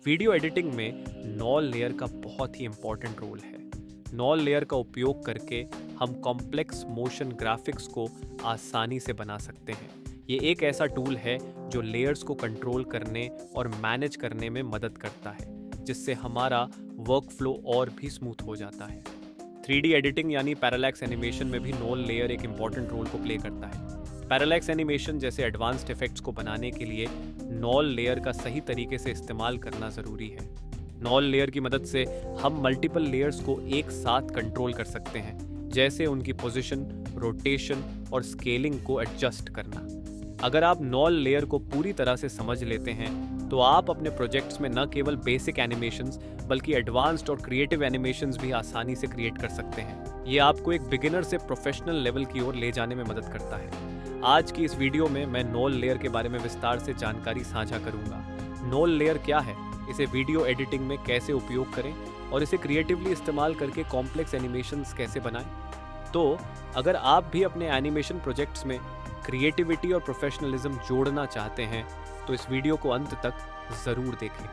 Video editing में knoll layer का बहुत ही इम्पोर्टेंट रोल है। नॉल लेयर का उपयोग करके हम कॉम्प्लेक्स मोशन ग्राफिक्स को आसानी से बना सकते हैं। ये एक ऐसा टूल है जो लेयर्स को कंट्रोल करने और मैनेज करने में मदद करता है, जिससे हमारा वर्क फ्लो और भी स्मूथ हो जाता है। 3D एडिटिंग यानी पैरालैक्स एनिमेशन में भी नॉल लेयर एक इम्पॉर्टेंट रोल को प्ले करता है। पैरालैक्स एनिमेशन जैसे एडवांस्ड इफेक्ट्स को बनाने के लिए नॉल लेयर का सही तरीके से इस्तेमाल करना ज़रूरी है। नॉल लेयर की मदद से हम मल्टीपल लेयर्स को एक साथ कंट्रोल कर सकते हैं, जैसे उनकी पोजीशन, रोटेशन और स्केलिंग को एडजस्ट करना। अगर आप नॉल लेयर को पूरी तरह से समझ लेते हैं तो आप अपने प्रोजेक्ट्स में न केवल बेसिक एनिमेशंस बल्कि एडवांस्ड और क्रिएटिव एनिमेशंस भी आसानी से क्रिएट कर सकते हैं। ये आपको एक बिगिनर से प्रोफेशनल लेवल की ओर ले जाने में मदद करता है। आज की इस वीडियो में मैं नॉल लेयर के बारे में विस्तार से जानकारी साझा करूंगा। नॉल लेयर क्या है, इसे वीडियो एडिटिंग में कैसे उपयोग करें और इसे क्रिएटिवली इस्तेमाल करके कॉम्प्लेक्स एनिमेशंस कैसे बनाएं। तो अगर आप भी अपने एनिमेशन प्रोजेक्ट्स में क्रिएटिविटी और प्रोफेशनलिज्म जोड़ना चाहते हैं तो इस वीडियो को अंत तक जरूर देखें।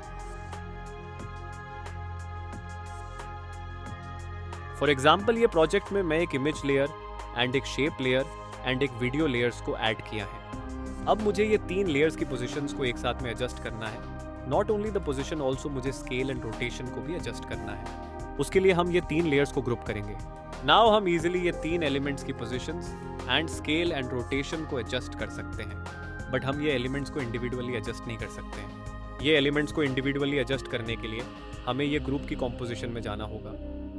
फॉर एग्जाम्पल, ये प्रोजेक्ट में मैं एक इमेज लेयर एंड एक शेप लेयर एंड एक वीडियो लेयर्स को ऐड किया है। अब मुझे ये 3 लेयर्स की पोजीशंस को एक साथ में एडजस्ट करना है। Not only the position, also मुझे स्केल एंड रोटेशन को भी एडजस्ट करना है। उसके लिए हम ये 3 लेयर्स को ग्रुप करेंगे। नाउ हम इजीली ये 3 एलिमेंट्स की positions and scale and rotation को एडजस्ट कर सकते हैं, बट हम ये एलिमेंट्स को इंडिविजुअली एडजस्ट नहीं कर सकते हैं। ये एलिमेंट्स को इंडिविजुअली एडजस्ट करने के लिए हमें ये ग्रुप की कॉम्पोजिशन में जाना होगा।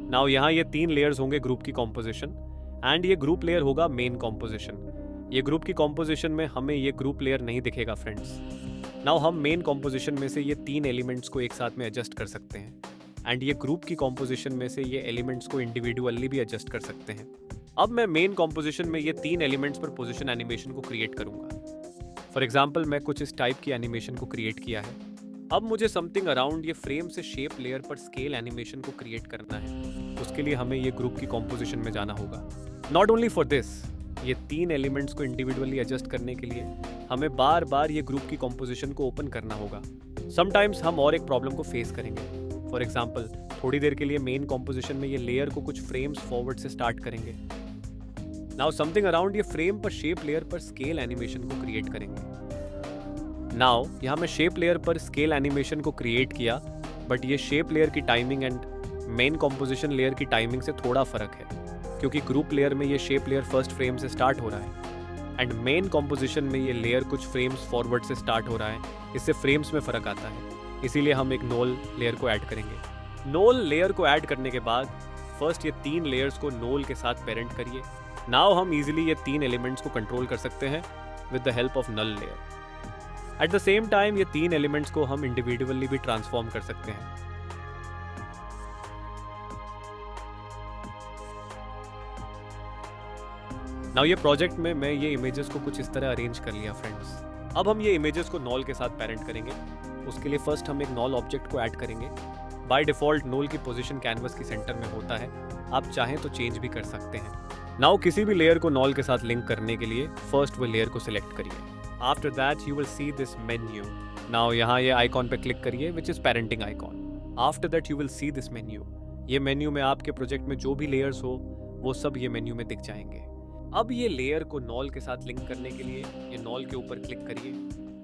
नाउ यहाँ ये 3 लेयर्स होंगे ग्रुप की कॉम्पोजिशन एंड ये ग्रुप लेयर होगा मेन कॉम्पोजिशन। ये ग्रुप की कॉम्पोजिशन में हमें ये ग्रुप लेयर नहीं दिखेगा फ्रेंड्स। नाउ हम मेन कॉम्पोजिशन में से ये 3 एलिमेंट्स को एक साथ में एडजस्ट कर सकते हैं एंड ये ग्रुप की कॉम्पोजिशन में से ये एलिमेंट्स को इंडिविजुअली भी एडजस्ट कर सकते हैं। अब मैं मेन कॉम्पोजिशन में ये 3 एलिमेंट्स पर पोजिशन एनिमेशन को क्रिएट करूंगा। फॉर एग्जाम्पल, मैं कुछ इस टाइप की एनिमेशन को क्रिएट किया है। अब मुझे समथिंग अराउंड ये फ्रेम से शेप लेयर पर स्केल एनिमेशन को क्रिएट करना है। उसके लिए हमें ये ग्रुप की कॉम्पोजिशन में जाना होगा। नॉट ओनली फॉर दिस, ये 3 एलिमेंट्स को इंडिविजुअली एडजस्ट करने के लिए हमें बार बार ये ग्रुप की कॉम्पोजिशन को ओपन करना होगा। समटाइम्स हम और एक प्रॉब्लम को फेस करेंगे। फॉर एग्जाम्पल, थोड़ी देर के लिए मेन कॉम्पोजिशन में ये लेयर को कुछ फ्रेम्स फॉरवर्ड से स्टार्ट करेंगे। नाउ समथिंग अराउंड ये फ्रेम पर शेप लेयर पर स्केल एनिमेशन को क्रिएट करेंगे। नाउ यहाँ मैं शेप लेयर पर स्केल एनिमेशन को क्रिएट किया, बट ये शेप लेयर की timing and main composition layer की टाइमिंग से थोड़ा फर्क है, क्योंकि ग्रुप लेयर में ये शेप लेयर फर्स्ट फ्रेम से स्टार्ट हो रहा है एंड मेन कॉम्पोजिशन में ये लेयर कुछ फ्रेम्स फॉरवर्ड से स्टार्ट हो रहा है। इससे फ्रेम्स में फ़र्क आता है, इसीलिए हम एक नोल लेयर को ऐड करेंगे। नोल लेयर को ऐड करने के बाद फर्स्ट ये 3 लेयर्स को नोल के साथ पेरेंट करिए। नाउ हम इजीली ये 3 एलिमेंट्स को कंट्रोल कर सकते हैं with the help of null layer. At the same time ये 3 एलिमेंट्स को हम इंडिविजुअली भी ट्रांसफॉर्म कर सकते हैं। नाउ ये प्रोजेक्ट में मैं ये इमेजेस को कुछ इस तरह अरेंज कर लिया फ्रेंड्स। अब हम ये इमेजेस को नॉल के साथ पेरेंट करेंगे। उसके लिए फर्स्ट हम एक नॉल ऑब्जेक्ट को ऐड करेंगे। बाय डिफॉल्ट नॉल की पोजीशन कैनवस की सेंटर में होता है, आप चाहें तो चेंज भी कर सकते हैं। नाउ किसी भी लेयर को नॉल के साथ लिंक करने के लिए फर्स्ट वो लेयर को सिलेक्ट करिए। After that you will see this menu. Now यहाँ ये आइकॉन पे क्लिक करिए which is parenting icon. After that you will see this menu. ये मेन्यू में आपके प्रोजेक्ट में जो भी लेयर्स हो वो सब ये मेन्यू में दिख जाएंगे। अब ये लेयर को नॉल के साथ लिंक करने के लिए ये नॉल के ऊपर क्लिक करिए।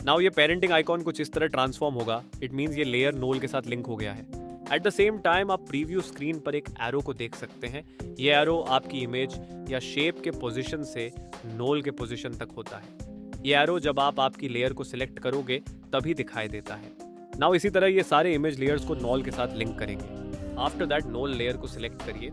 नाउ ये पेरेंटिंग आइकॉन कुछ इस तरह ट्रांसफॉर्म होगा। इट मीन्स ये लेयर नॉल के साथ लिंक हो गया है। एट द सेम टाइम आप प्रीव्यू स्क्रीन पर एक एरो को देख सकते हैं। ये एरो आपकी इमेज या शेप के पोजीशन से नॉल के पोजीशन तक होता है। ये एरो जब आप आपकी लेयर को सिलेक्ट करोगे तभी दिखाई देता है। नाउ इसी तरह ये सारे इमेज लेयर्स को नॉल के साथ लिंक करेंगे। आफ्टर दैट नॉल लेयर को सिलेक्ट करिए।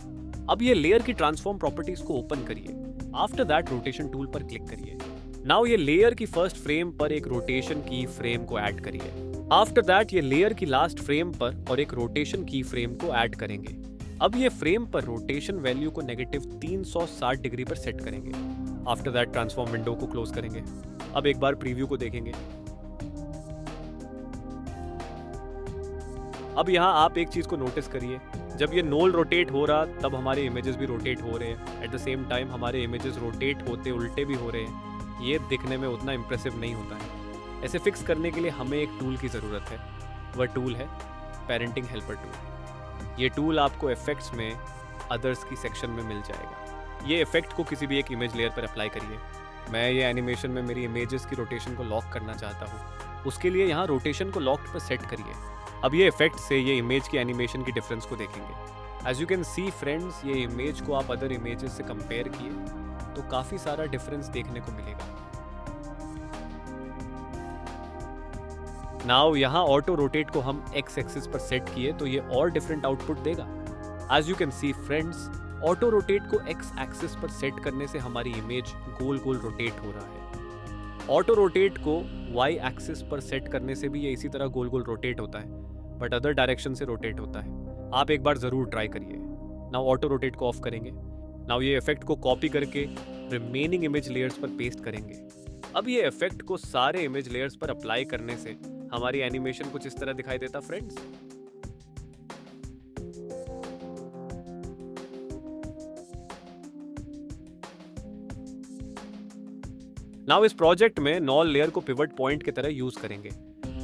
अब ये लेयर की ट्रांसफॉर्म प्रॉपर्टीज को ओपन करिए। आफ्टर दैट रोटेशन टूल पर क्लिक करिए। नाउ ये लेयर की फर्स्ट फ्रेम पर एक रोटेशन की फ्रेम को ऐड करिए। आफ्टर दैट ये लेयर की लास्ट फ्रेम पर और एक रोटेशन की फ्रेम को ऐड करेंगे। अब ये फ्रेम पर रोटेशन वैल्यू को नेगेटिव 360 डिग्री पर सेट करेंगे। आफ्टर दैट ट्रांसफॉर्म विंडो को क्लोज करेंगे। अब एक बार प्रीव्यू को देखेंगे। अब यहाँ आप एक चीज को नोटिस करिए, जब ये नोल रोटेट हो रहा तब हमारे इमेजेस भी रोटेट हो रहे हैं। एट द सेम टाइम हमारे इमेजेस रोटेट होते उल्टे भी हो रहे हैं। ये दिखने में उतना इम्प्रेसिव नहीं होता है। ऐसे फिक्स करने के लिए हमें एक टूल की ज़रूरत है। वह टूल है पेरेंटिंग हेल्पर टूल। ये टूल आपको इफेक्ट्स में अदर्स की सेक्शन में मिल जाएगा। ये इफेक्ट को किसी भी एक इमेज लेयर पर अप्लाई करिए। मैं ये एनिमेशन में मेरी इमेजेस की रोटेशन को लॉक करना चाहता हूँ। उसके लिए यहाँ रोटेशन को लॉक्ड पर सेट करिए। अब ये इफेक्ट से ये इमेज की एनिमेशन की डिफरेंस को देखेंगे। As you can see friends, ये इमेज को आप अदर इमेजेस से कंपेयर किए तो काफ़ी सारा डिफरेंस देखने को मिलेगा। नाउ यहाँ ऑटो रोटेट को हम एक्स एक्सिस पर सेट किए तो ये और डिफरेंट आउटपुट देगा। As you can see friends, auto rotate को एक्स एक्सिस पर सेट करने से हमारी इमेज गोल गोल रोटेट हो रहा है। ऑटो रोटेट को वाई एक्सिस पर सेट करने से भी ये इसी तरह गोल गोल रोटेट होता है, बट अदर डायरेक्शन से रोटेट होता है। आप एक बार ज़रूर ट्राई करिए। नाउ ऑटो रोटेट को ऑफ करेंगे। नाउ ये इफेक्ट को कॉपी करके रिमेनिंग इमेज लेयर्स पर पेस्ट करेंगे। अब ये इफेक्ट को सारे इमेज लेयर्स पर अप्लाई करने से हमारी एनिमेशन कुछ इस तरह दिखाई देता फ्रेंड्स। नाउ इस प्रोजेक्ट में नॉल लेयर को पिवट पॉइंट की तरह यूज करेंगे।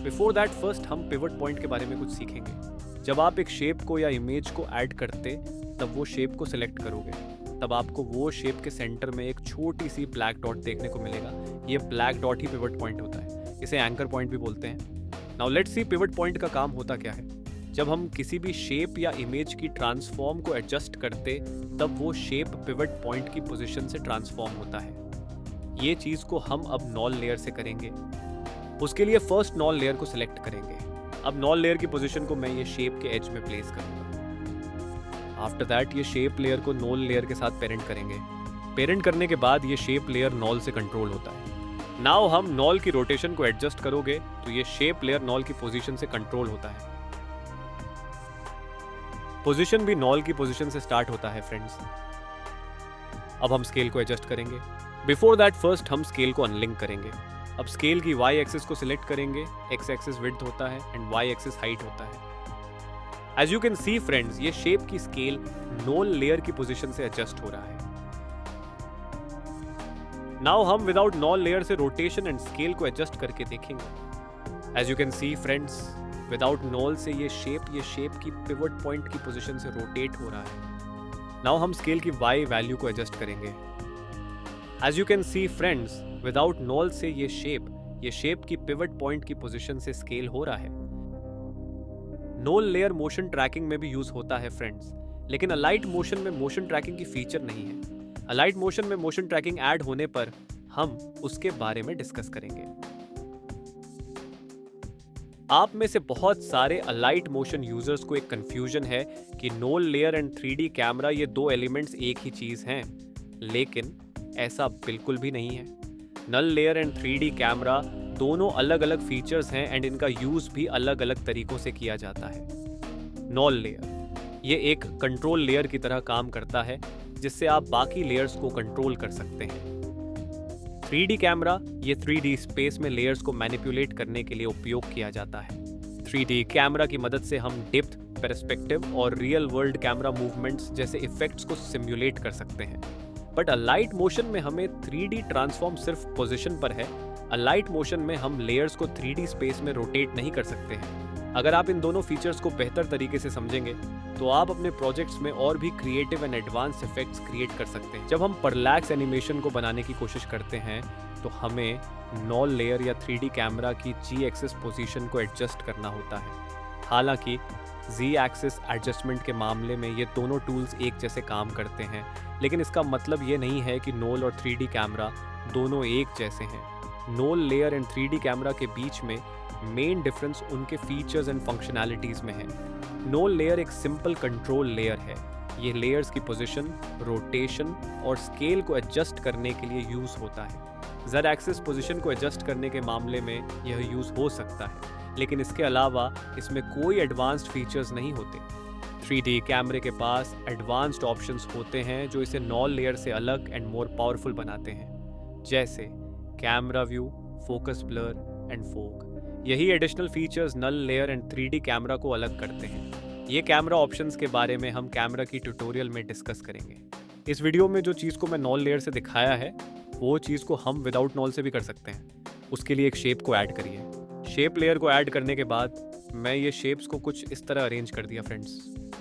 बिफोर दैट फर्स्ट हम पिवट पॉइंट के बारे में कुछ सीखेंगे। जब आप एक शेप को या इमेज को ऐड करते तब वो शेप को सिलेक्ट करोगे, तब आपको वो शेप के सेंटर में एक छोटी सी ब्लैक डॉट देखने को मिलेगा। ये ब्लैक डॉट ही पिवट पॉइंट होता है। इसे एंकर पॉइंट भी बोलते हैं। Now let's see pivot point का काम होता क्या है। जब हम किसी भी शेप या इमेज की ट्रांसफॉर्म को एडजस्ट करते तब वो शेप पिवट पॉइंट की पोजीशन से ट्रांसफॉर्म होता है। ये चीज़ को हम अब नॉल लेयर से करेंगे। उसके लिए फर्स्ट नॉल लेयर को सिलेक्ट करेंगे। अब नॉल लेयर की पोजीशन को मैं ये शेप के एज में प्लेस करूंगा। आफ्टर दैट ये शेप लेयर को नॉल लेयर के साथ पेरेंट करेंगे। पेरेंट करने के बाद ये शेप लेयर नॉल से कंट्रोल होता है। नाउ हम नॉल की रोटेशन को एडजस्ट करोगे तो ये शेप लेयर नॉल की पोजीशन से कंट्रोल होता है। पोजीशन भी नॉल की पोजीशन से स्टार्ट होता है फ्रेंड्स। अब हम स्केल को एडजस्ट करेंगे। बिफोर दैट फर्स्ट हम स्केल को अनलिंक करेंगे। अब स्केल की वाई एक्सिस को सिलेक्ट करेंगे। एक्स एक्सिस विड्थ होता है एंड वाई एक्सिस हाइट होता है। As you can see friends, ये शेप की स्केल नॉल लेयर की पोजीशन से एडजस्ट हो रहा है। नाउ हम विदाउट नॉल लेयर से रोटेशन एंड स्केल को एडजस्ट करके देखेंगे। As you can see friends, without null से ये शेप की पिवट पॉइंट की पोजीशन से रोटेट हो रहा है। नाउ हम स्केल की वाई वैल्यू को एडजस्ट करेंगे। As you can see friends, without null से ये शेप की पिवट पॉइंट की पोजीशन से स्केल हो रहा है। नॉल लेयर मोशन ट्रैकिंग में भी यूज होता है फ्रेंड्स, लेकिन अलाइट मोशन में मोशन ट्रैकिंग की फीचर नहीं है। अलाइट मोशन में मोशन ट्रैकिंग ऐड होने पर हम उसके बारे में डिस्कस करेंगे। आप में से बहुत सारे अलाइट मोशन यूजर्स को एक कंफ्यूजन है कि knoll layer and 3D camera ये दो एलिमेंट्स एक ही चीज हैं, लेकिन ऐसा बिल्कुल भी नहीं है। नल लेयर एंड 3D कैमरा दोनों अलग अलग फीचर्स हैं एंड इनका यूज भी अलग अलग तरीकों से किया जाता है। नॉल लेयर ये एक कंट्रोल लेयर की तरह काम करता है, जिससे आप बाकी लेयर्स को कंट्रोल कर सकते हैं। 3D कैमरा ये 3D स्पेस में लेयर्स को मैनिपुलेट करने के लिए उपयोग किया जाता है। 3D कैमरा की मदद से हम डेप्थ, पर्सपेक्टिव और रियल वर्ल्ड कैमरा मूवमेंट्स जैसे इफेक्ट्स को सिमुलेट कर सकते हैं। बट अलाइट मोशन में हमें 3D ट्रांसफॉर्म सिर्फ पोजीशन पर है। अलाइट मोशन में हम लेयर्स को 3D स्पेस में रोटेट नहीं कर सकते हैं। अगर आप इन दोनों फीचर्स को बेहतर तरीके से समझेंगे तो आप अपने प्रोजेक्ट्स में और भी creative and advance effects create कर सकते हैं। जब हम पैरेलैक्स एनिमेशन को बनाने की कोशिश करते हैं तो हमें नॉल लेयर या 3D कैमरा की जी एक्सिस पोजीशन को एडजस्ट करना होता है। हालांकि जी एक्सिस एडजस्टमेंट के मामले में ये दोनों टूल्स एक जैसे काम करते हैं, लेकिन इसका मतलब ये नहीं है कि नॉल और 3D कैमरा दोनों एक जैसे हैं। Knoll layer and 3D camera के बीच में मेन डिफरेंस उनके फीचर्स एंड फंक्शनैलिटीज में है। नॉल लेयर एक सिंपल कंट्रोल लेयर है। ये लेयर्स की पोजीशन, रोटेशन और स्केल को एडजस्ट करने के लिए यूज होता है। जेड एक्सिस पोजीशन को एडजस्ट करने के मामले में यह यूज हो सकता है, लेकिन इसके अलावा इसमें कोई एडवांस्ड फीचर्स नहीं होते। 3D कैमरे के पास एडवांस्ड ऑप्शंस होते हैं जो इसे नॉल लेयर से अलग एंड मोर पावरफुल बनाते हैं, जैसे camera view, focus blur and fog. यही additional features null layer and 3D camera को अलग करते हैं। ये कैमरा ऑप्शंस के बारे में हम कैमरा की ट्यूटोरियल में डिस्कस करेंगे। इस वीडियो में जो चीज़ को मैं नॉल लेयर से दिखाया है वो चीज़ को हम विदाउट नॉल से भी कर सकते हैं। उसके लिए एक शेप को ऐड करिए। शेप लेयर को ऐड करने के बाद मैं ये शेप्स को कुछ इस तरह अरेंज कर दिया फ्रेंड्स।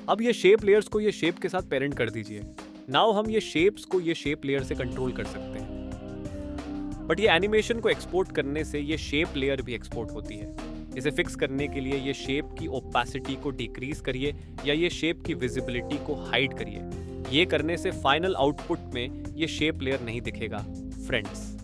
अब ये शेप लेयर्स को ये शेप के साथ पेरेंट कर दीजिए। नाउ हम ये शेप्स को ये शेप लेयर से कंट्रोल कर सकते हैं। बट ये एनिमेशन को एक्सपोर्ट करने से ये शेप लेयर भी एक्सपोर्ट होती है। इसे फिक्स करने के लिए ये शेप की ओपेसिटी को डिक्रीज करिए या ये शेप की विजिबिलिटी को हाइड करिए। ये करने से फाइनल आउटपुट में ये शेप लेयर नहीं दिखेगा फ्रेंड्स।